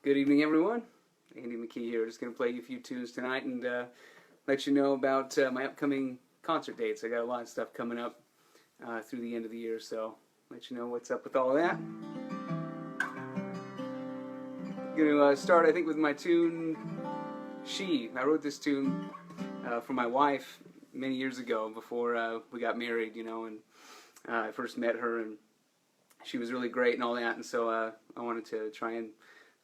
Good evening, everyone. Andy McKee here. Just going to play you a few tunes tonight and let you know about my upcoming concert dates. I got a lot of stuff coming up through the end of the year, so let you know what's up with all of that. Going to start, I think, with my tune, She. I wrote this tune for my wife many years ago before we got married, and I first met her, and she was really great and all that, and so I wanted to try and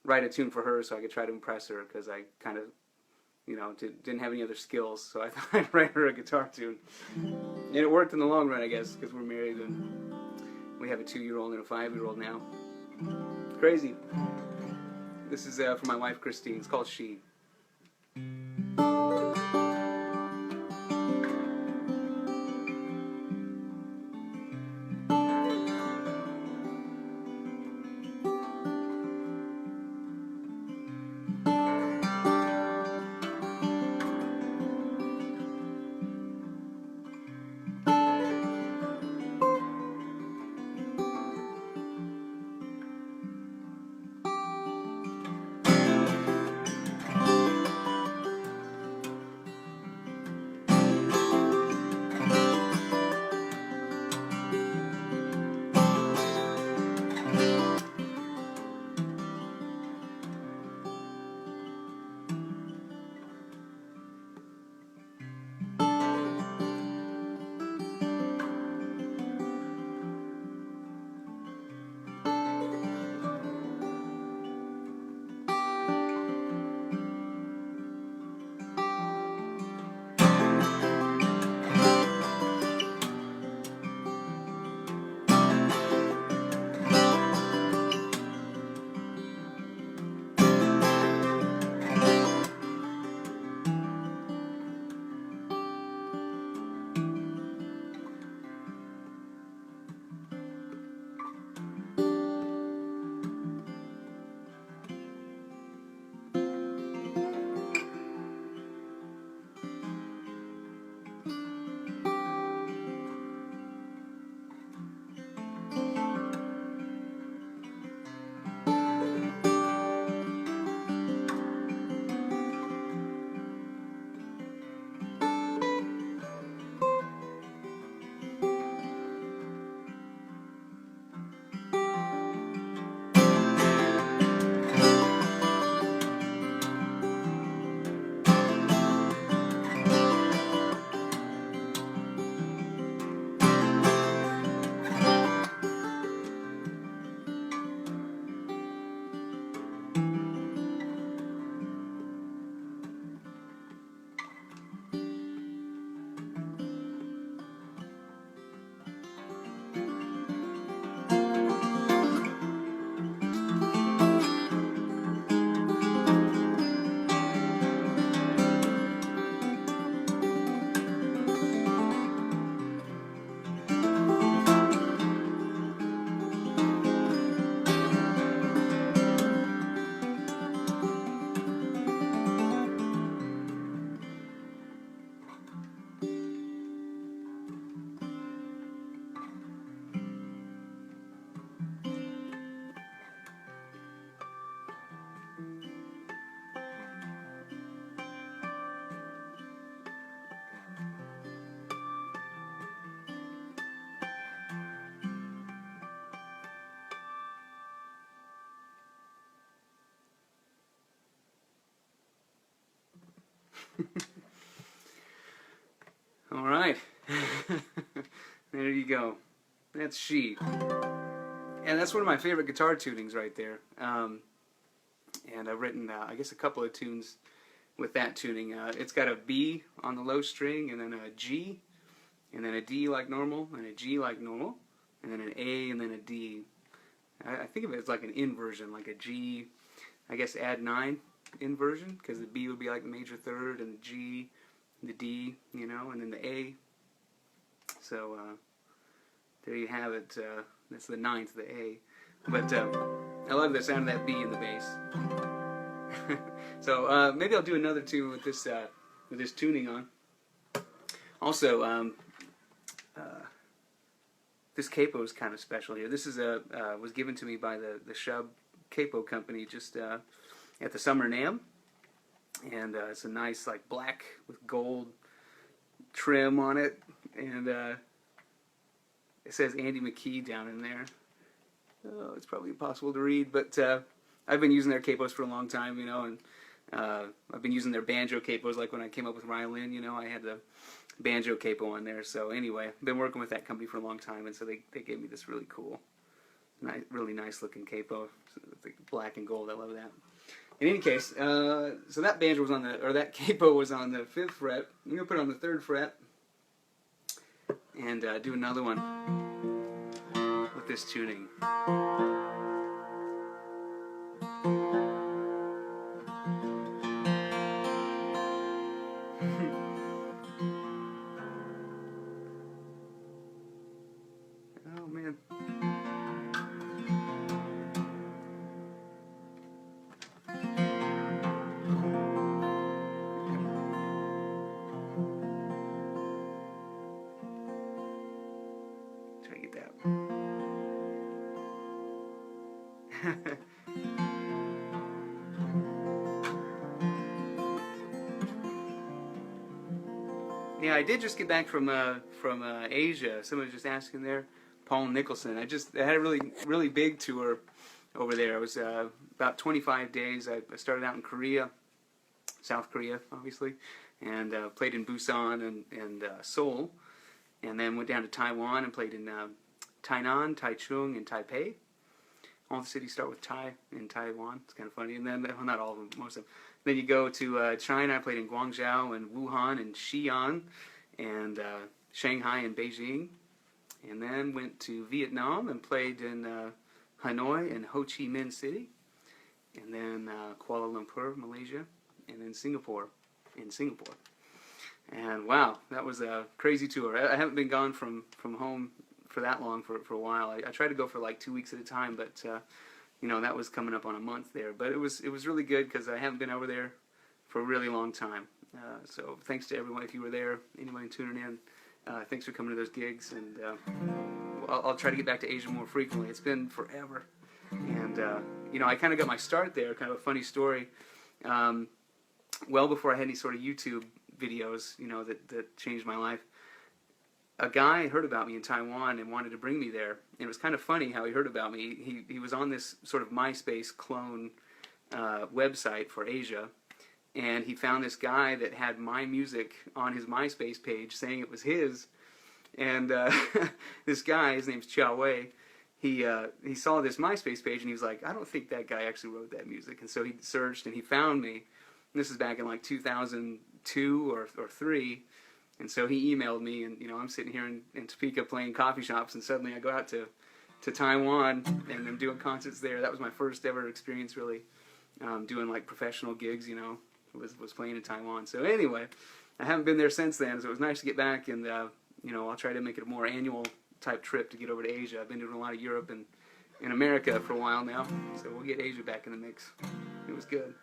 write a tune for her so I could try to impress her, because I kind of, didn't have any other skills, so I thought I'd write her a guitar tune. And it worked in the long run, I guess, because we're married and we have a 2-year-old and a 5-year-old now. Crazy. This is for my wife, Christine. It's called She. All right. There you go. That's She. And that's one of my favorite guitar tunings right there. And I've written, I guess, a couple of tunes with that tuning. It's got a B on the low string, and then a G, and then a D like normal, and a G like normal, and then an A, and then a D. I think of it as like an inversion, like a G, I guess add 9 inversion, because the B would be like the major third, and the G, the D, and then the A. So there you have it. That's the 9th, the A. But I love the sound of that B in the bass. So maybe I'll do another tune with this tuning on. Also, this capo is kind of special here. This is was given to me by the Shub capo company just at the Summer NAMM, and it's a nice like black with gold trim on it, and it says Andy McKee down in there. Oh, it's probably impossible to read, but I've been using their capos for a long time, you know, and I've been using their banjo capos. Like when I came up with Ryolin, you know, I had the banjo capo on there. So anyway, I've been working with that company for a long time, and so they gave me this really cool, really nice looking capo, the black and gold. I love that. In any case, so that banjo was on that capo was on the 5th fret. I'm gonna put it on the 3rd fret and do another one with this tuning. Oh man. Try to get that. Yeah, I did just get back from Asia. Someone was just asking there. Paul Nicholson. I had a really big tour over there. It was about 25 days. I started out in Korea, South Korea, obviously, and played in Busan and Seoul, and then went down to Taiwan and played in Tainan, Taichung, and Taipei. All the cities start with Tai in Taiwan. It's kind of funny. And then, well, not all of them, most of them. Then you go to China. I played in Guangzhou and Wuhan and Xi'an and Shanghai and Beijing. And then went to Vietnam and played in Hanoi and Ho Chi Minh City. And then Kuala Lumpur, Malaysia. And then Singapore, And wow, that was a crazy tour. I haven't been gone from home for that long for a while. I tried to go for like 2 weeks at a time, but you know, that was coming up on a month there. But it was really good because I haven't been over there for a really long time. So thanks to everyone if you were there, anyone tuning in. Thanks for coming to those gigs, and I'll try to get back to Asia more frequently. It's been forever, and you know, I kind of got my start there. Kind of a funny story. Well before I had any sort of YouTube videos, you know, that changed my life. A guy heard about me in Taiwan and wanted to bring me there. And it was kind of funny how he heard about me. He was on this sort of MySpace clone website for Asia, and he found this guy that had my music on his MySpace page saying it was his. And this guy, his name's Chia Wei, he saw this MySpace page and he was like, I don't think that guy actually wrote that music. And so he searched and he found me. And this is back in like 2002 or 3. And so he emailed me, and you know, I'm sitting here in Topeka playing coffee shops, and suddenly I go out to Taiwan, and I'm doing concerts there. That was my first ever experience, really, doing like professional gigs. You know, was playing in Taiwan. So anyway, I haven't been there since then. So it was nice to get back, and you know, I'll try to make it a more annual type trip to get over to Asia. I've been doing a lot of Europe and in America for a while now, so we'll get Asia back in the mix. It was good.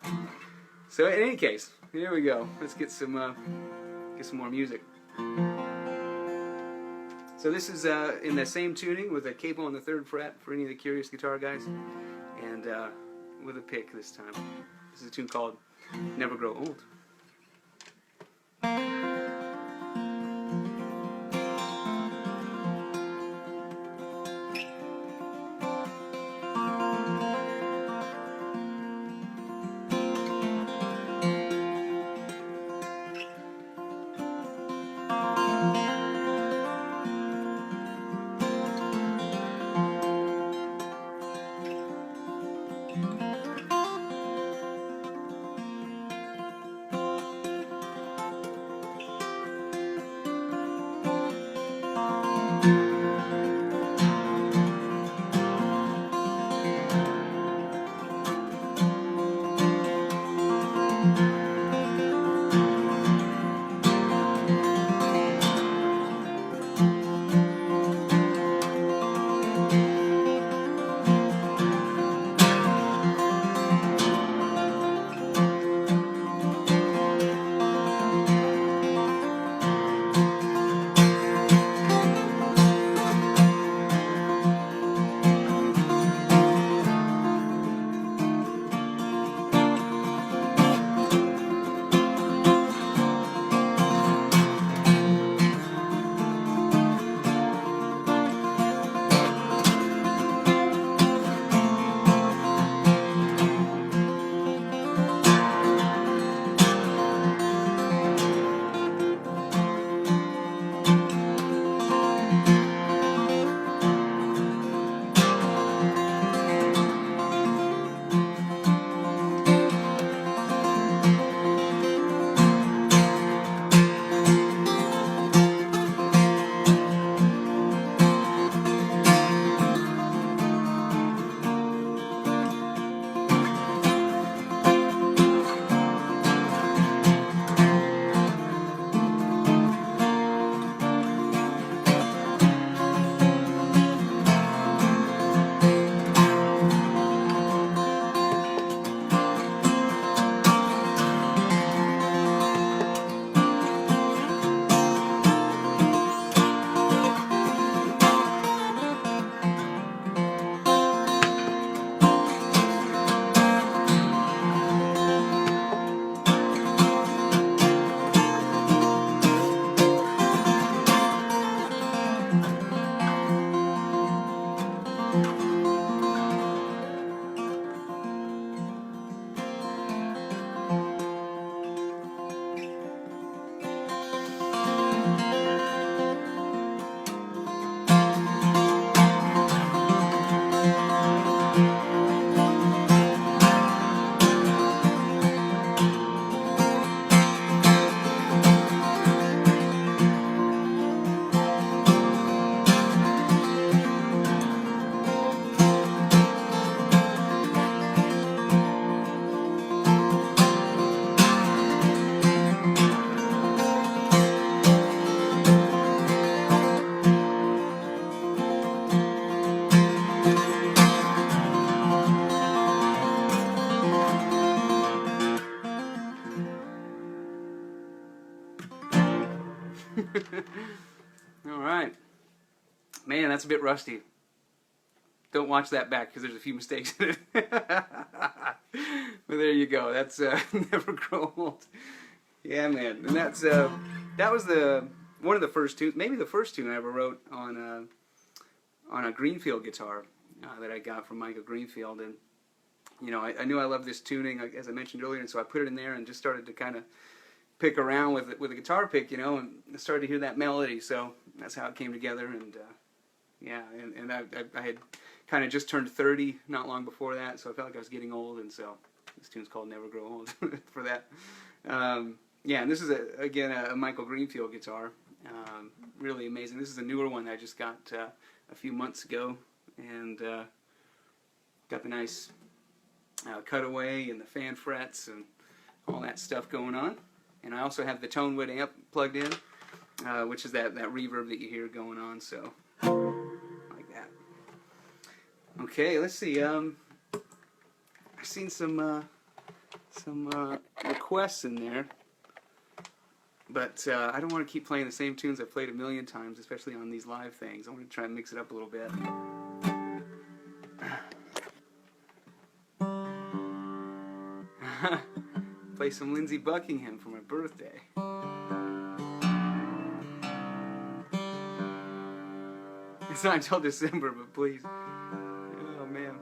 So in any case, here we go. Let's get some more music. So this is in the same tuning with a capo on the 3rd fret for any of the curious guitar guys, and with a pick this time. This is a tune called Never Grow Old. All right. Man, that's a bit rusty. Don't watch that back because there's a few mistakes in it. But there you go. That's Never Grow Old. Yeah, man. And that was one of the first tunes, maybe the first tune I ever wrote on a Greenfield guitar that I got from Michael Greenfield. And you know, I knew I loved this tuning, as I mentioned earlier, and so I put it in there and just started to kind of pick around with a guitar pick, you know, and started to hear that melody. So that's how it came together. And yeah, and I had kind of just turned 30 not long before that, so I felt like I was getting old, and so this tune's called Never Grow Old for that. Yeah, and this is, again, a Michael Greenfield guitar. Really amazing. This is a newer one that I just got a few months ago, and got the nice cutaway and the fan frets and all that stuff going on. And I also have the Tonewood amp plugged in, which is that reverb that you hear going on, so like that. Okay, let's see. I've seen some requests in there, but I don't want to keep playing the same tunes I've played a million times, especially on these live things. I want to try and mix it up a little bit. Play some Lindsey Buckingham for my birthday. It's not until December, but please. Oh, man.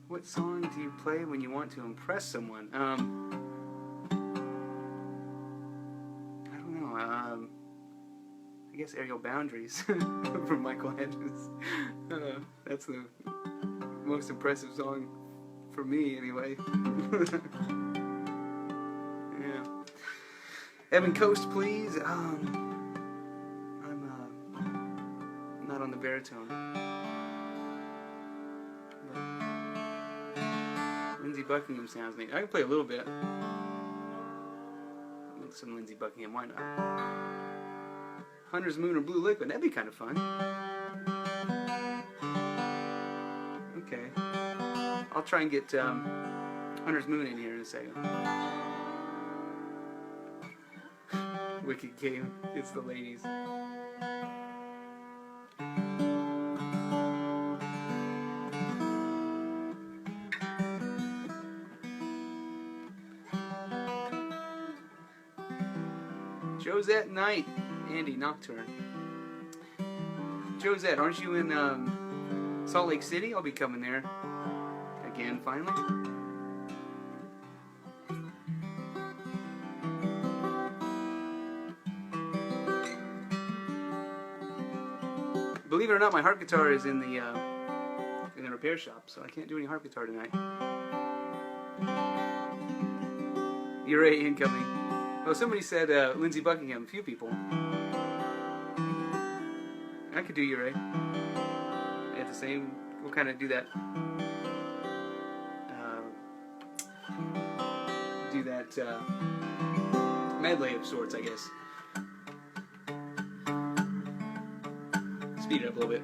What song do you play when you want to impress someone? I don't know. I guess Aerial Boundaries from Michael Hedges. That's the most impressive song for me, anyway. Yeah. Evan Coast, please. I'm not on the baritone. But Lindsey Buckingham sounds neat. I can play a little bit. Some Lindsey Buckingham, why not? Hunter's Moon or Blue Liquid, that'd be kind of fun. Okay. I'll try and get Hunter's Moon in here in a second. Wicked game, it's the ladies. Josette Knight, Andy Nocturne. Josette, aren't you in Salt Lake City? I'll be coming there again, finally. Believe it or not, my harp guitar is in the repair shop, so I can't do any harp guitar tonight. You're incoming. Oh, somebody said Lindsey Buckingham. A few people. I could do Ure. At the same, we'll kind of do that. Medley of sorts, I guess. Speed it up a little bit.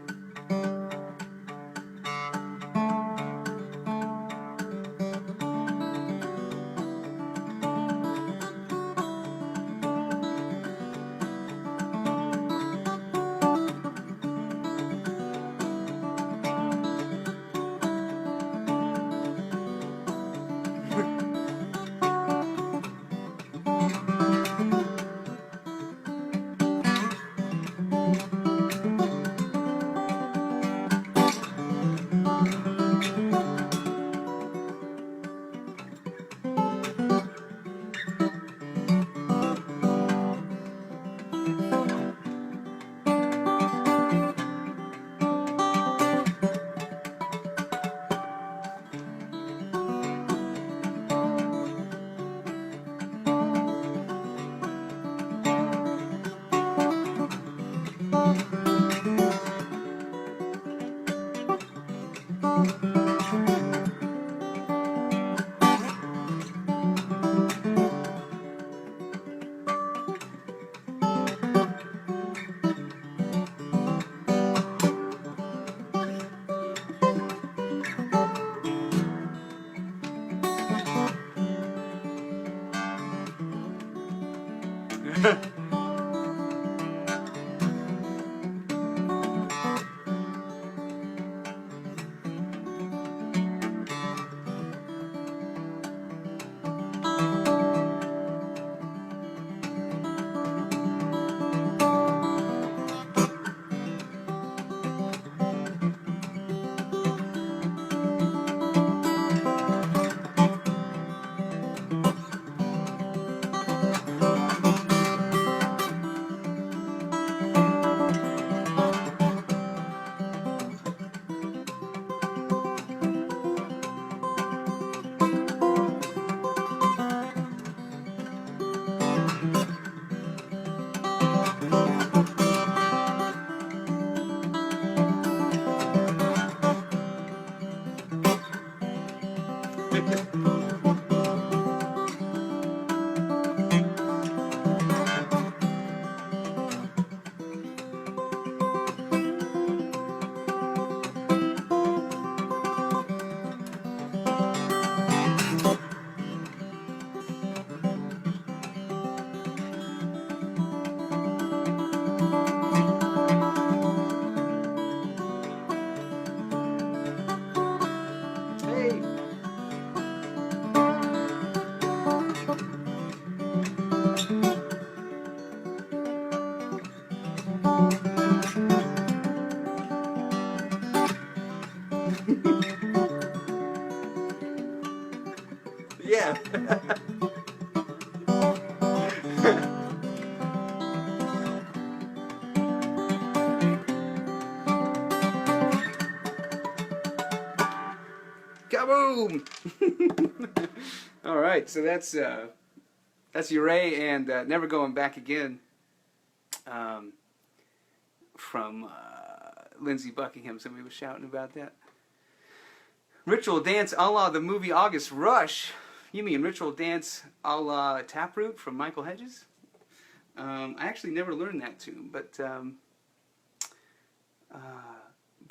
Kaboom! All right, so that's Uray and Never Going Back Again, um, from Lindsey Buckingham. Somebody was shouting about that. Ritual Dance a la the movie August Rush. You mean Ritual Dance a la Taproot from Michael Hedges? I actually never learned that tune, but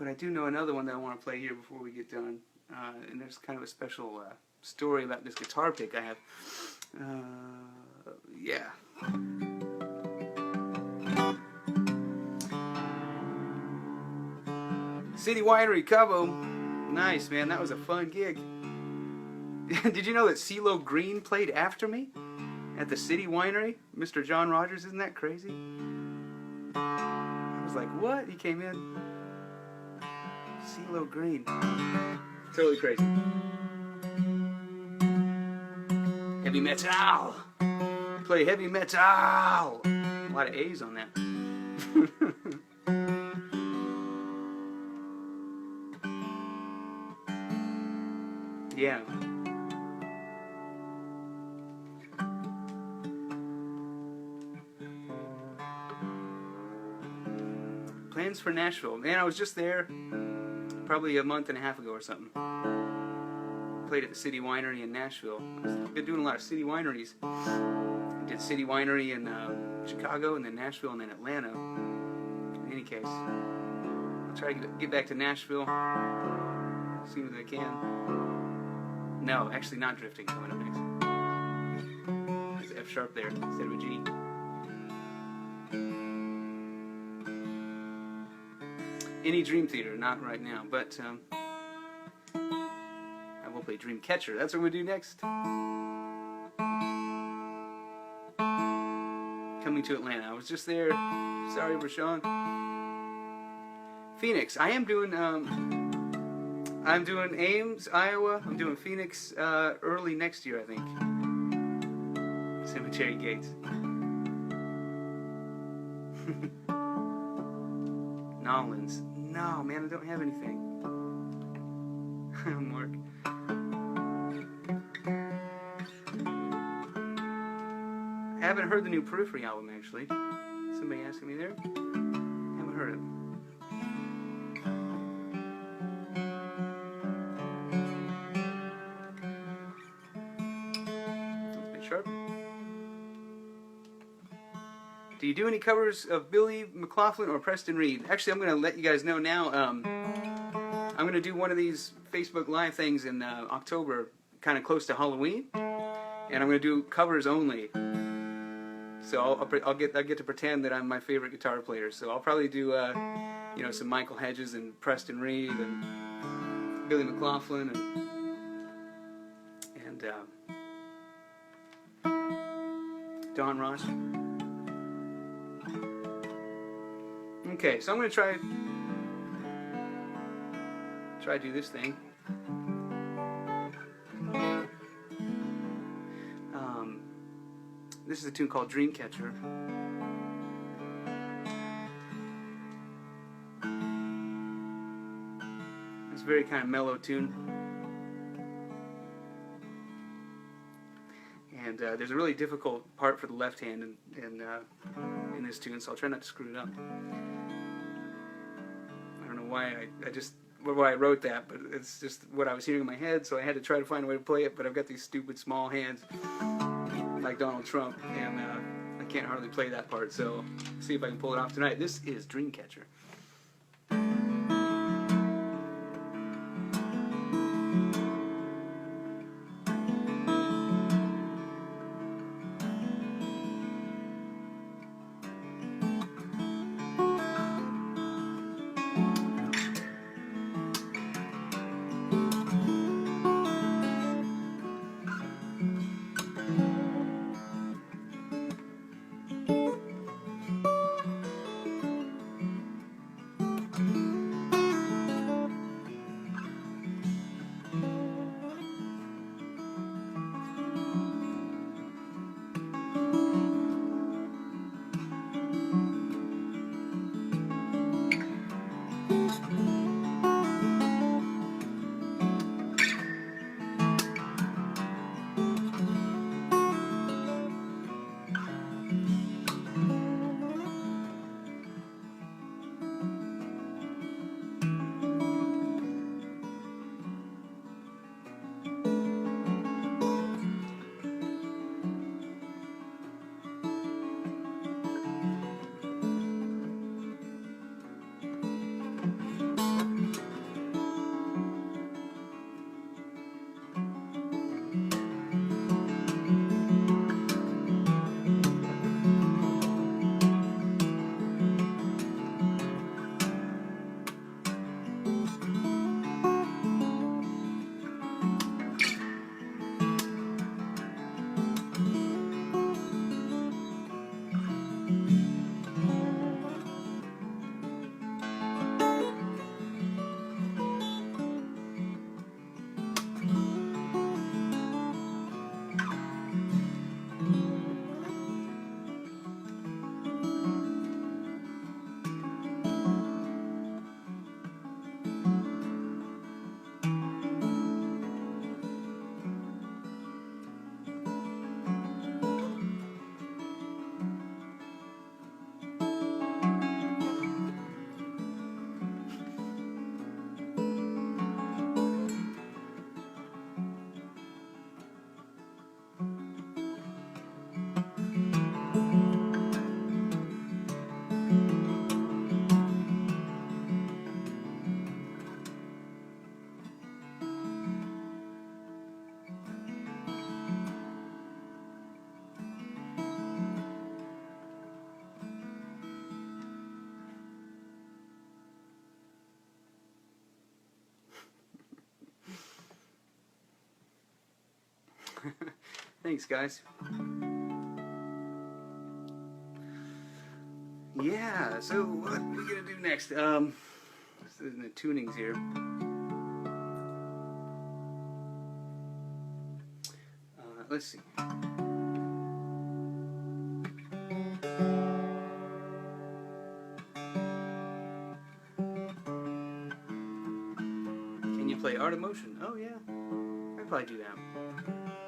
I do know another one that I want to play here before we get done. And there's kind of a special story about this guitar pick I have. Yeah. City Winery, Cabo. Nice, man. That was a fun gig. Did you know that CeeLo Green played after me at the City Winery? Mr. John Rogers, isn't that crazy? I was like, what? He came in. CeeLo Green. Totally crazy. Heavy metal. Play heavy metal. A lot of A's on that. Yeah. Plans for Nashville. Man, I was just there probably a month and a half ago or something. Played at the City Winery in Nashville. I've been doing a lot of city wineries. Did City Winery in Chicago, and then Nashville, and then Atlanta. In any case, I'll try to get back to Nashville as soon as I can. No, actually not Drifting coming up next. There's F sharp there instead of a G. Any Dream Theater, not right now, but I will play Dream Catcher. That's what we'll do next. Coming to Atlanta. I was just there. Sorry, Rashawn. Phoenix. I'm doing Ames, Iowa. I'm doing Phoenix early next year, I think. Cemetery Gates. Nolans. No, man, I don't have anything. Mark. I haven't heard the new Periphery album, actually. Somebody asking me there. Haven't heard it. That's a bit sharp. Do you do any covers of Billy McLaughlin or Preston Reed? Actually, I'm going to let you guys know now. I'm going to do one of these Facebook Live things in October, kind of close to Halloween, and I'm going to do covers only. So I'll get to pretend that I'm my favorite guitar player. So I'll probably do some Michael Hedges and Preston Reed and Billy McLaughlin and Don Ross. Okay, so I'm going to try to do this thing. This is a tune called Dreamcatcher. It's a very kind of mellow tune. And there's a really difficult part for the left hand in this tune, so I'll try not to screw it up. I don't know why I wrote that, but it's just what I was hearing in my head, so I had to try to find a way to play it, but I've got these stupid small hands like Donald Trump, and I can't hardly play that part, so see if I can pull it off tonight. This is Dreamcatcher. Thanks, guys. Yeah, so what are we gonna do next? This is the tunings here. Let's see. Can you play Art of Motion? Oh yeah, I'd probably do that.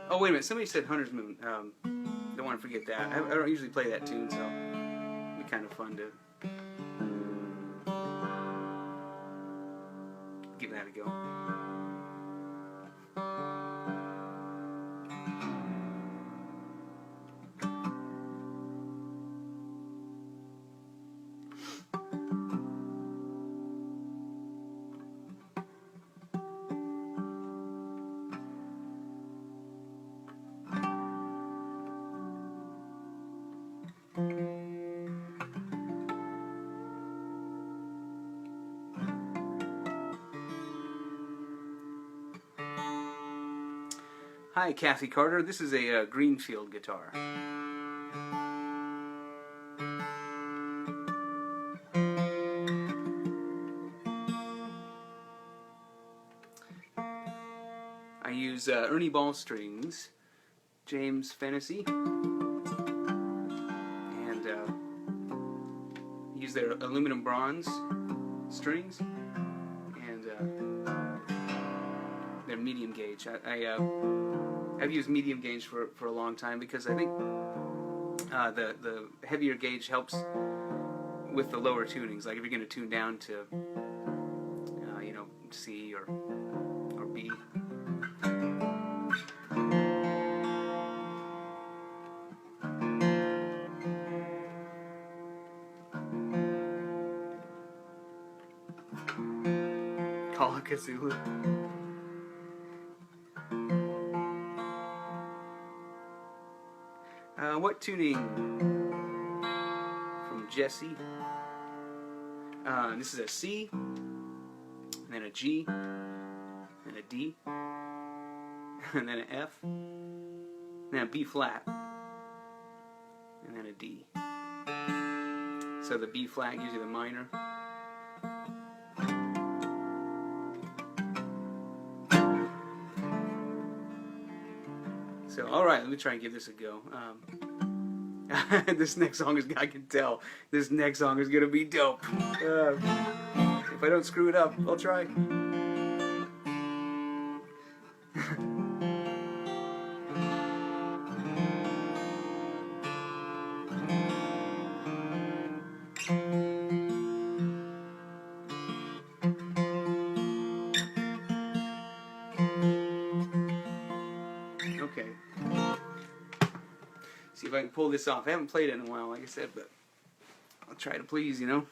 Oh wait a minute, somebody said Hunter's Moon. Don't want to forget that. I don't usually play that tune, so it'd be kind of fun to give that a go. Hi, Kathy Carter. This is a Greenfield guitar. I use Ernie Ball strings, James Fennessy, and use their aluminum bronze strings, and they're medium gauge. I've used medium gauge for a long time because I think the heavier gauge helps with the lower tunings. Like if you're going to tune down to C or B. Call it Cthulhu. What tuning from Jesse? This is a C, and then a G, and a D, and then an F, and then a B flat, and then a D. So the B flat gives you the minor. So, alright, let me try and give this a go. This next song is, I can tell, this next song is going to be dope. If I don't screw it up, I'll try. Okay. See if I can pull this off. I haven't played it in a while, like I said, but I'll try to please, you know.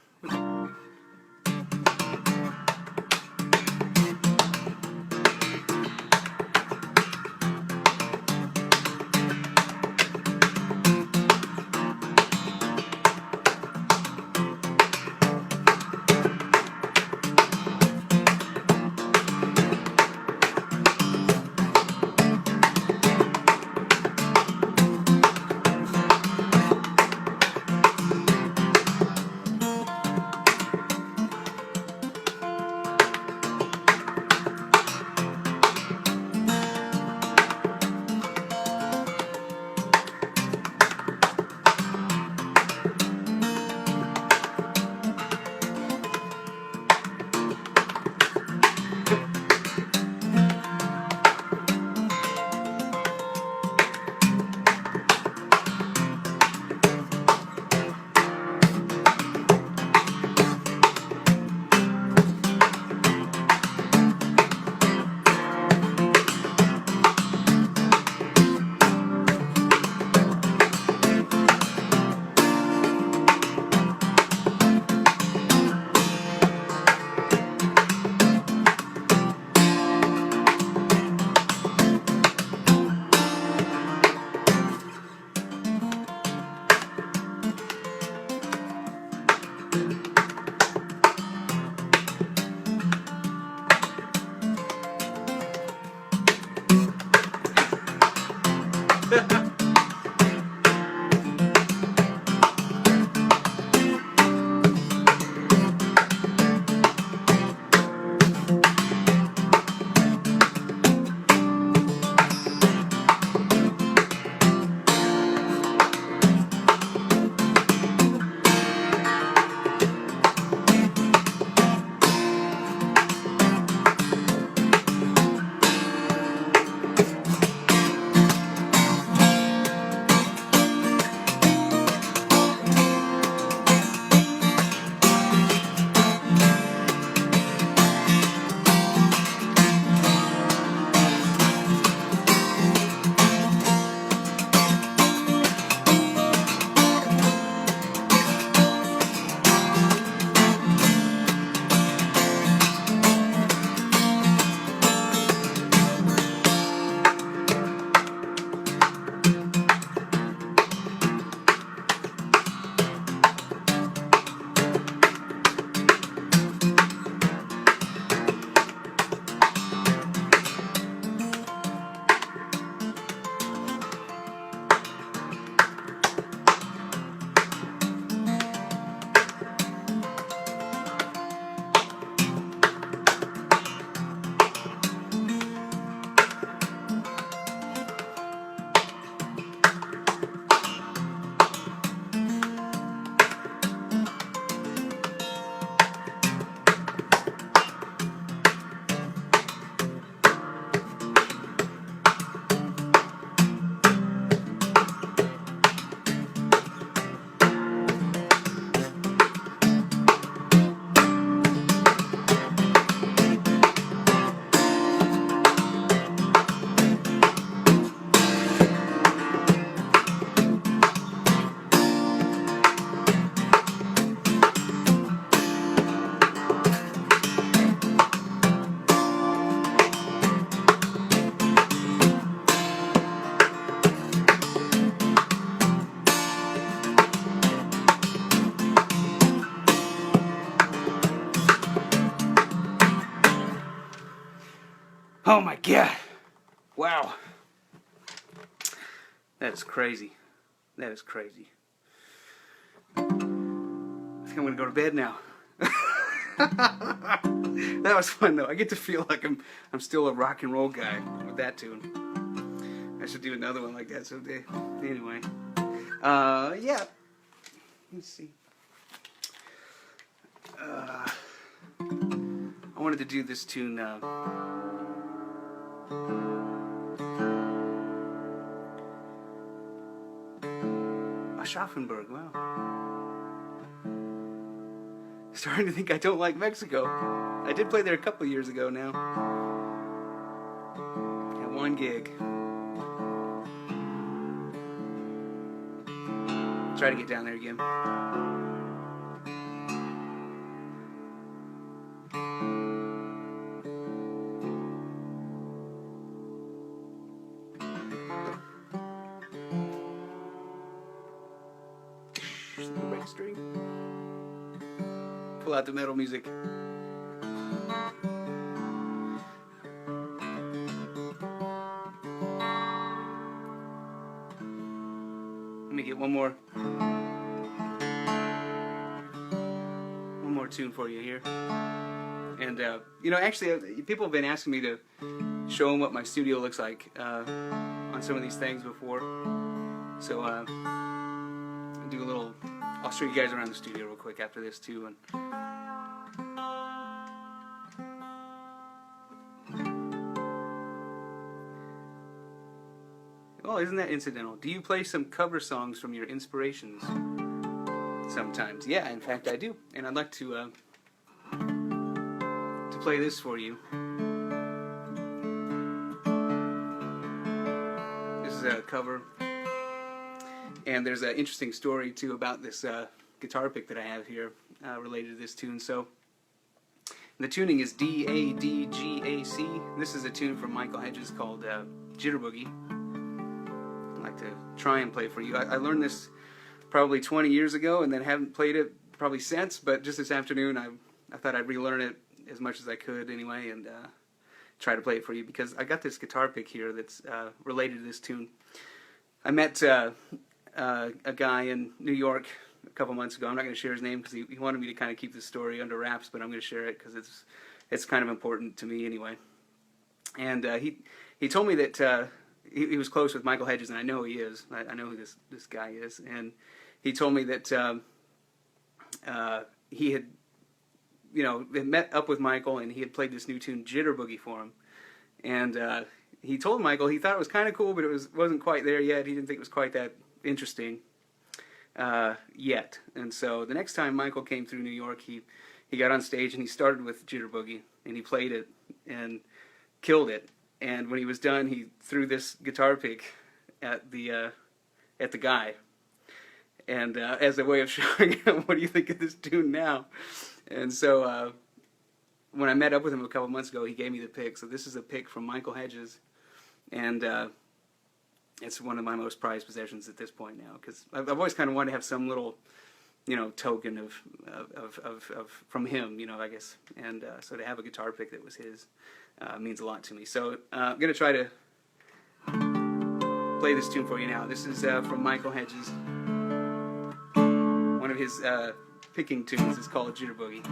Oh my god. Wow. That is crazy. That is crazy. I think I'm gonna go to bed now. That was fun though. I get to feel like I'm still a rock and roll guy with that tune. I should do another one like that someday. Anyway. Yeah. Let's see. I wanted to do this tune. Aschaffenburg, wow. Starting to think I don't like Mexico. I did play there a couple years ago now. At one gig. Try to get down there again. String. Pull out the metal music. Let me get one more tune for you here. And you know, actually, people have been asking me to show them what my studio looks like on some of these things before. So I'll do a little. I'll show you guys around the studio real quick after this too. And oh, isn't that incidental? Do you play some cover songs from your inspirations? Sometimes, yeah. In fact, I do, and I'd like to play this for you. This is a cover. And there's an interesting story, too, about this guitar pick that I have here related to this tune. So, the tuning is D-A-D-G-A-C. This is a tune from Michael Hedges called Jitterboogie. I'd like to try and play for you. I learned this probably 20 years ago and then haven't played it probably since, but just this afternoon I thought I'd relearn it as much as I could anyway and try to play it for you because I got this guitar pick here that's related to this tune. I met a guy in New York a couple months ago. I'm not going to share his name because he wanted me to kind of keep this story under wraps, but I'm going to share it because it's kind of important to me anyway. And he told me that he was close with Michael Hedges, and I know he is. I know who this guy is. And he told me that he had, had met up with Michael, and he had played this new tune, Jitterboogie, for him. And he told Michael he thought it was kind of cool, but it wasn't quite there yet. He didn't think it was quite that interesting yet. And so the next time Michael came through New York, he got on stage and he started with Jitterboogie, and he played it and killed it. And when he was done, he threw this guitar pick at the guy, and as a way of showing him, what do you think of this tune now? And so when I met up with him a couple months ago, he gave me the pick. So this is a pick from Michael Hedges, and it's one of my most prized possessions at this point now, because I've always kind of wanted to have some little, token of from him, I guess. And so to have a guitar pick that was his means a lot to me. So I'm going to try to play this tune for you now. This is from Michael Hedges. One of his picking tunes is called Jitterboogie.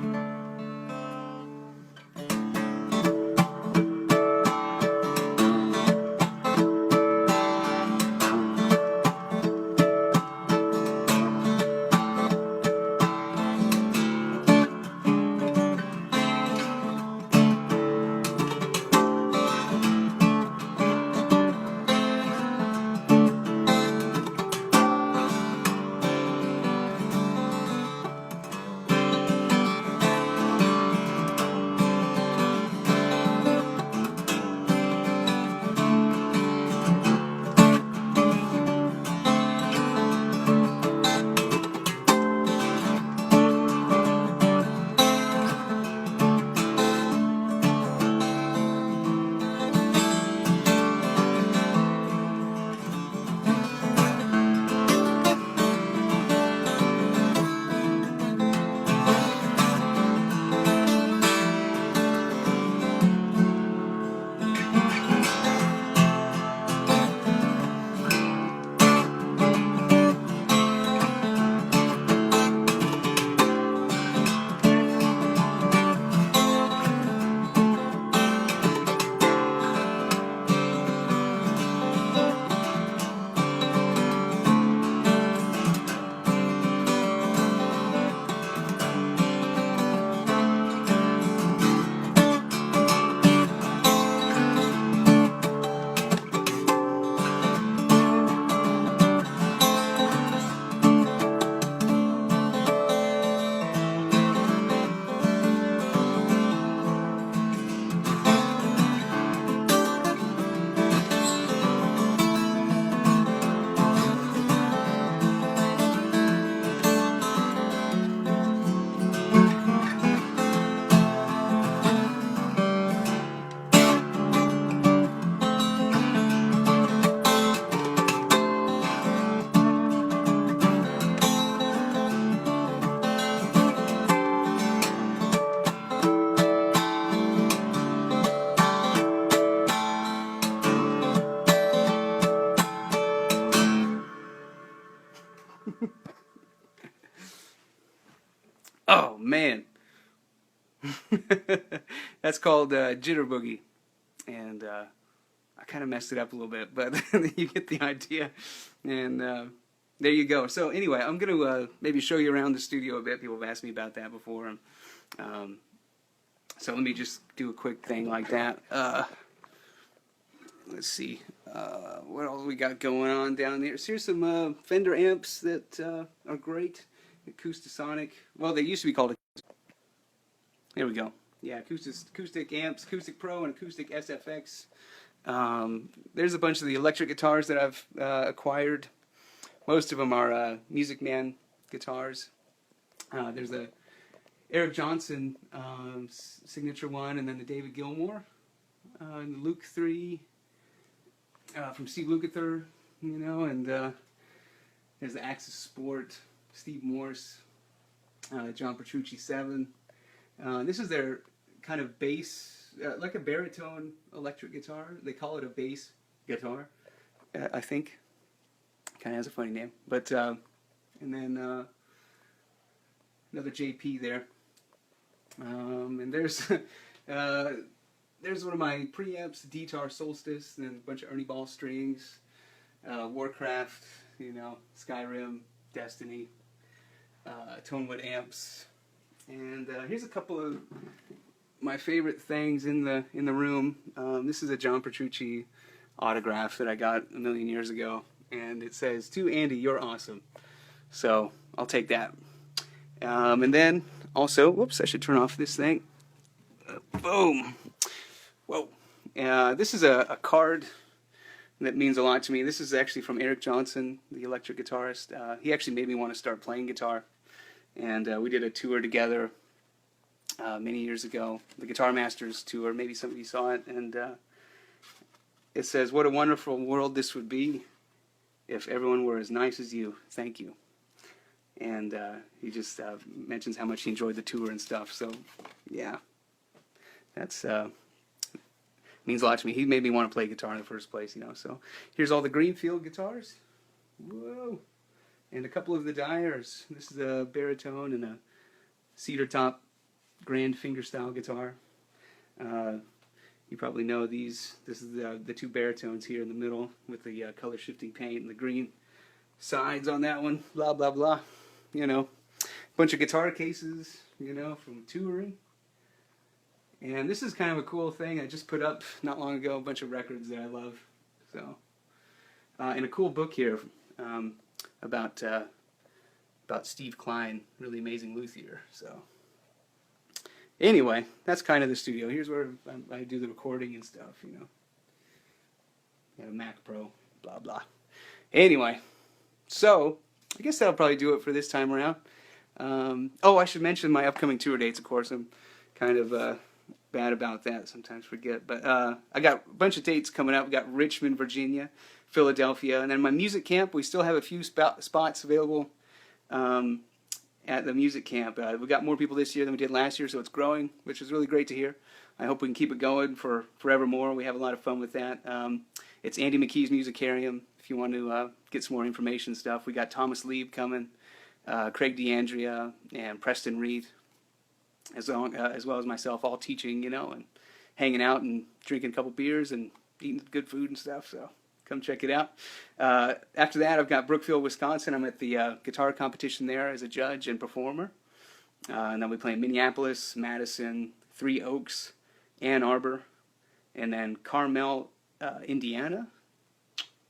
That's called Jitter Boogie, and I kind of messed it up a little bit, but you get the idea. And there you go. So anyway, I'm going to maybe show you around the studio a bit. People have asked me about that before. So let me just do a quick thing like that. Let's see. What else we got going on down there? So here's some Fender amps that are great. Acoustasonic. Well, they used to be called. There we go. Yeah, acoustic amps, Acoustic Pro and Acoustic SFX. There's a bunch of the electric guitars that I've acquired. Most of them are Music Man guitars. There's a Eric Johnson signature one, and then the David Gilmour, and the Luke 3 from Steve Lukather, you know, and there's the Axis Sport, Steve Morse, John Petrucci 7. This is their kind of bass, like a baritone electric guitar. They call it a bass guitar, I think. Kind of has a funny name. But, and then another JP there. And there's there's one of my preamps, Guitar Solstice, and then a bunch of Ernie Ball strings, Warcraft, you know, Skyrim, Destiny, Tonewood amps. And here's a couple of my favorite things in the room. This is a John Petrucci autograph that I got a million years ago, and it says, "To Andy, you're awesome." So I'll take that. And then also, whoops, I should turn off this thing. Boom. Whoa. This is a card that means a lot to me. This is actually from Eric Johnson, the electric guitarist. He actually made me want to start playing guitar. And we did a tour together many years ago, the Guitar Masters tour. Maybe some of you saw it. And it says, "What a wonderful world this would be if everyone were as nice as you. Thank you." And he just mentions how much he enjoyed the tour and stuff. So, yeah, that's means a lot to me. He made me want to play guitar in the first place, you know. So here's all the Greenfield guitars. Whoa. And a couple of the Dyers. This is a baritone and a cedar top grand fingerstyle guitar. You probably know these. This is the two baritones here in the middle with the color shifting paint and the green sides on that one. Blah, blah, blah. You know, a bunch of guitar cases, you know, from touring. And this is kind of a cool thing. I just put up not long ago a bunch of records that I love. So, and a cool book here about Steve Klein, really amazing luthier. So, anyway, that's kind of the studio. Here's where I do the recording and stuff. You know, got a Mac Pro, blah blah. Anyway, so I guess that'll probably do it for this time around. Oh, I should mention my upcoming tour dates. Of course, I'm kind of bad about that. Sometimes forget, but I got a bunch of dates coming up. We got Richmond, Virginia, Philadelphia, and then my music camp. We still have a few spots available at the music camp. We got more people this year than we did last year, so it's growing, which is really great to hear. I hope we can keep it going for forevermore. We have a lot of fun with that. It's Andy McKee's Musicarium. If you want to get some more information and stuff, we got Thomas Lieb coming, Craig DeAndrea, and Preston Reed, as well as myself, all teaching, you know, and hanging out and drinking a couple beers and eating good food and stuff. So come check it out. After that, I've got Brookfield, Wisconsin. I'm at the guitar competition there as a judge and performer. And then we play in Minneapolis, Madison, Three Oaks, Ann Arbor, and then Carmel, Indiana,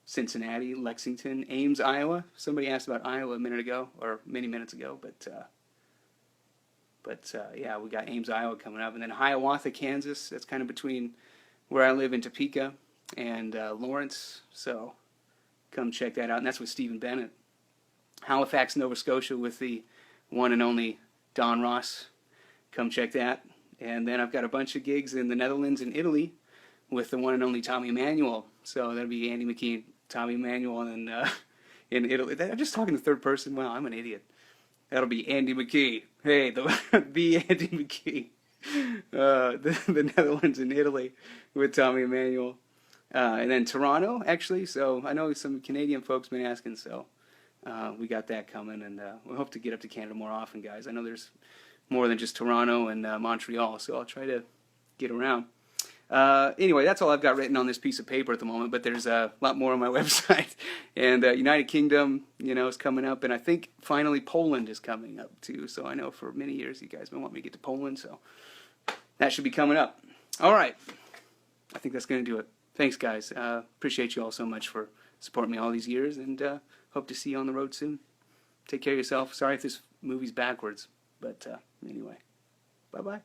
Cincinnati, Lexington, Ames, Iowa. Somebody asked about Iowa a minute ago, or many minutes ago, but yeah, we got Ames, Iowa coming up, and then Hiawatha, Kansas. That's kind of between where I live in Topeka and Lawrence, so come check that out. And that's with Stephen Bennett. Halifax, Nova Scotia, with the one and only Don Ross. Come check that. And then I've got a bunch of gigs in the Netherlands and Italy with the one and only Tommy Emmanuel. So that'll be Andy McKee, Tommy Emmanuel, and in Italy. I'm just talking to third person. Wow, I'm an idiot. That'll be Andy McKee. Hey, the Andy McKee. The Netherlands and Italy with Tommy Emmanuel. And then Toronto, actually. So I know some Canadian folks been asking, so we got that coming. And we hope to get up to Canada more often, guys. I know there's more than just Toronto and Montreal, so I'll try to get around. Anyway, that's all I've got written on this piece of paper at the moment, but there's a lot more on my website. And United Kingdom, is coming up, and I think finally Poland is coming up too. So I know for many years you guys been wanting me to get to Poland, so that should be coming up. All right, I think that's going to do it. Thanks, guys. Appreciate you all so much for supporting me all these years, and hope to see you on the road soon. Take care of yourself. Sorry if this movie's backwards, but anyway, bye-bye.